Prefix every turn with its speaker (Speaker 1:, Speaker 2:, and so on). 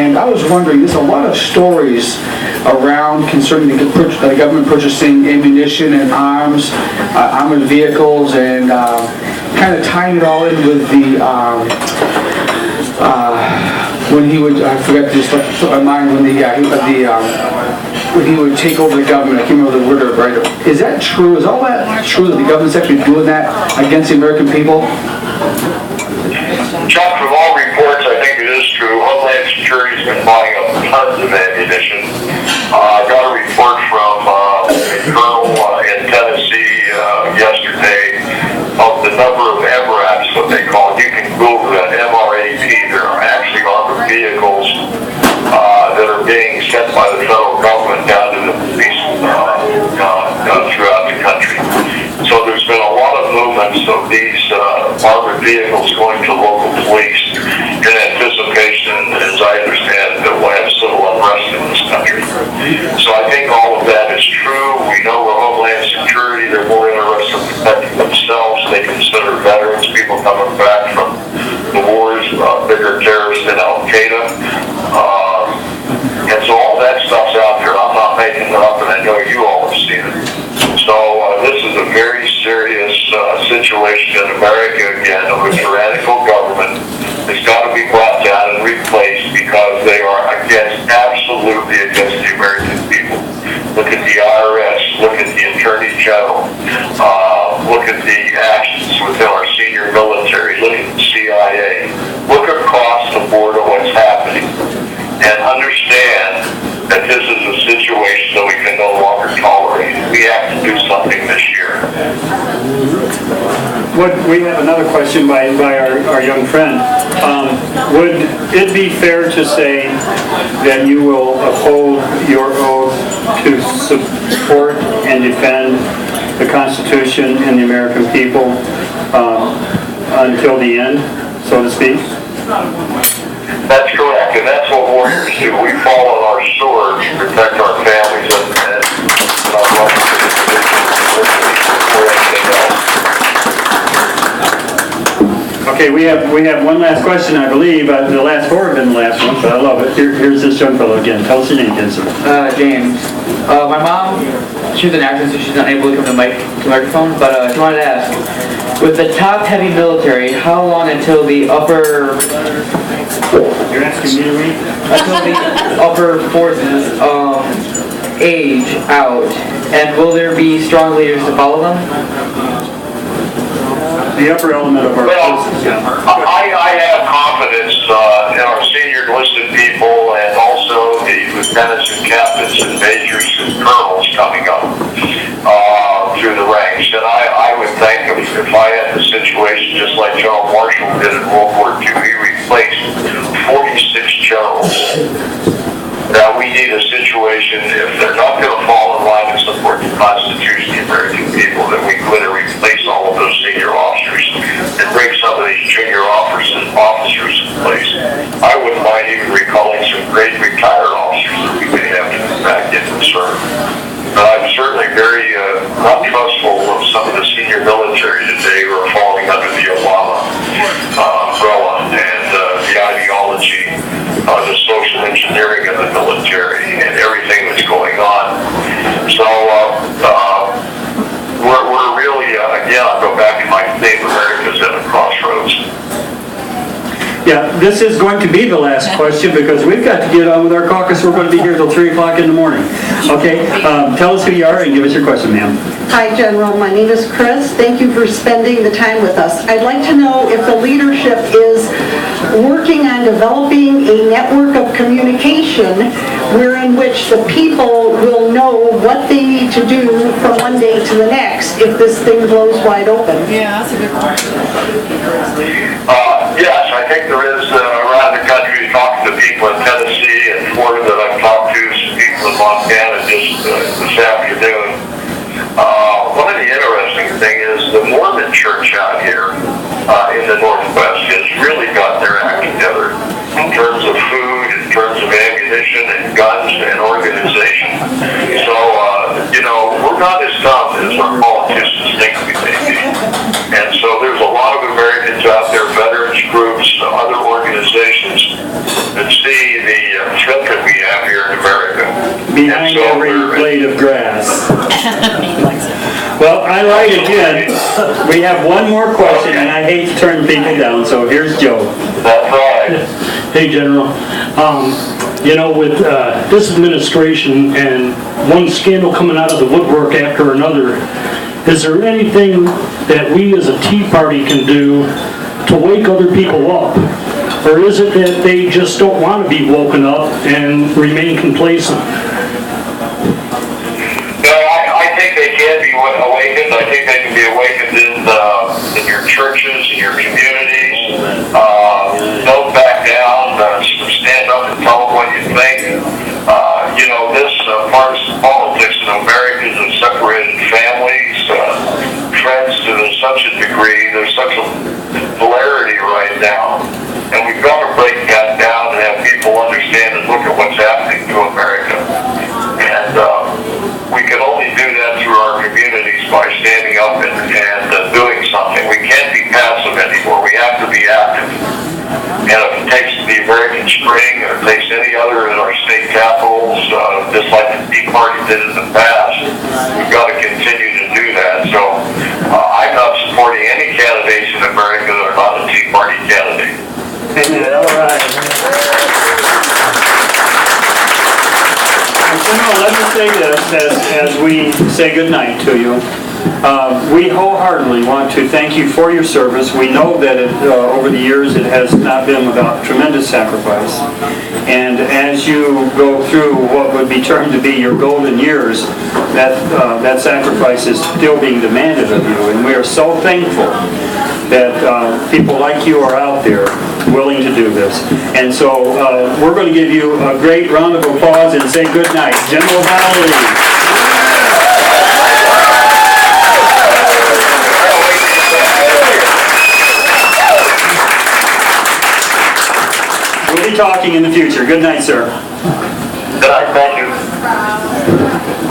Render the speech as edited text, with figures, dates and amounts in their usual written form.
Speaker 1: And I was wondering, there's a lot of stories around concerning the government purchasing ammunition and arms, armored vehicles, and kind of tying it all in with the when he would, I forgot to just let my mind, when he would take over the government. I can't remember the word right. Is that true? Is all that true that the government's actually doing that against the American people?
Speaker 2: Chuck, from all reports, I think it is true. Homeland Security's been buying up tons of ammunition. I got a report from a colonel in Tennessee yesterday of the number of MRAPs, what they call it. You can Google that, MRAP. There are actually armored vehicles that are being sent by the federal government down to the police throughout the country. So there's been a lot of movements of these armored vehicles going to local police in anticipation, as I understand, that we'll have civil unrest in this country. So I think all of that is true. We know with Homeland Security, they're more interested in protecting themselves. They consider veterans, people coming back from the wars, bigger terrorists than Al-Qaeda. And so all that stuff's out there. I'm not making it up, and I know you all have seen it. So this is a very serious situation in America, again, of a tyrannical government. It's got to be brought down and replaced because they are absolutely against the American people. Look at the IRS, look at the Attorney General, look at the actions within our senior military, look at the CIA, look across the board at what's happening, and understand that this is a situation that we can no longer tolerate. We have to do something this year.
Speaker 3: We have another question by our young friend. Would it be fair to say that you will uphold your oath to support and defend the Constitution and the American people until the end, so to speak?
Speaker 2: That's correct, and that's what warriors do. We fall on our swords to protect our families and our brothers and sisters before anything else.
Speaker 3: Okay, we have one last question, I believe. The last four have been the last one, but I love it. Here's this young fellow again. Tell us your name, again, sir.
Speaker 4: James. My mom, she's an actress, so she's not able to come to the microphone, but she wanted to ask, with the top-heavy military, how long until the upper...
Speaker 3: You're asking me to read?
Speaker 4: Until the upper forces age out, and will there be strong leaders to follow them?
Speaker 3: The upper element of our forces, yeah.
Speaker 2: I have confidence in our senior enlisted people and also the lieutenants and captains and majors and colonels coming up through the ranks. And I would think if I had the situation just like General Marshall did in World War II, he replaced 46 generals. Now we need a situation, if they're not going to fall in line and support the Constitution, the American people, that we go in and replace all of those senior officers and bring some of these junior officers in place. I wouldn't mind even recalling some great retired officers that we may have to come back into service. But I'm certainly very not trustful of some of the senior military today who are falling under the Obama umbrella and the ideology, the social engineering of the military and everything that's going on. So we're really, again, I'll go back to my theme, America's at a crossroads.
Speaker 3: Yeah, this is going to be the last question because we've got to get on with our caucus. We're going to be here till 3 o'clock in the morning. Okay, tell us who you are and give us your question, ma'am.
Speaker 5: Hi, General. My name is Chris. Thank you for spending the time with us. I'd like to know if the leadership is working on developing a network of communication wherein which the people will know what they need to do from one day to the next if this thing blows wide open.
Speaker 6: Yeah, that's a good question.
Speaker 2: Yes, I think there is around the country, talking to people in Tennessee and Florida that I've talked to, some people in Montana just this afternoon. One of the interesting things is the Mormon church out here in the Northwest has really got their act together in terms of food, in terms of ammunition and guns and organization. So, we're not as dumb as our politicians think we may be. And so there's a lot of Americans out there, veterans groups, other organizations that see the fit that we have here in America.
Speaker 3: Behind
Speaker 2: And so
Speaker 3: every
Speaker 2: we're-
Speaker 3: blade of grass. Well, I lied again. We have one more question, and I hate to turn people down, so here's Joe.
Speaker 2: That's right.
Speaker 6: Hey, General. You know, with this administration and one scandal coming out of the woodwork after another, is there anything that we as a Tea Party can do to wake other people up? Or is it that they just don't want to be woken up and remain complacent?
Speaker 2: No, I think they can be awakened. I think they can be awakened in your churches, in your communities. Don't back down. Stand up and tell them what you think. You know, this partisan politics in America has separated families, friends to such a degree. There's such a polarity right now. And we've got to break that down and have people understand and look at what's happening to America. And we can only do that through our communities by standing up and doing something. We can't be passive anymore. We have to be active. And if it takes the American Spring or it takes any other in our state capitals, just like the Tea Party did in the past, we've got to continue to do that. So I'm not supporting any candidates in America that are not a Tea Party candidate.
Speaker 3: Amen. All right. General, let me say this as we say goodnight to you. We wholeheartedly want to thank you for your service. We know that over the years it has not been without tremendous sacrifice. And as you go through what would be termed to be your golden years, that sacrifice is still being demanded of you. And we are so thankful that people like you are out there willing to do this. And so we're going to give you a great round of applause and say good night. General Vallely. We'll be talking in the future. Good night, sir.
Speaker 2: Good night, thank you.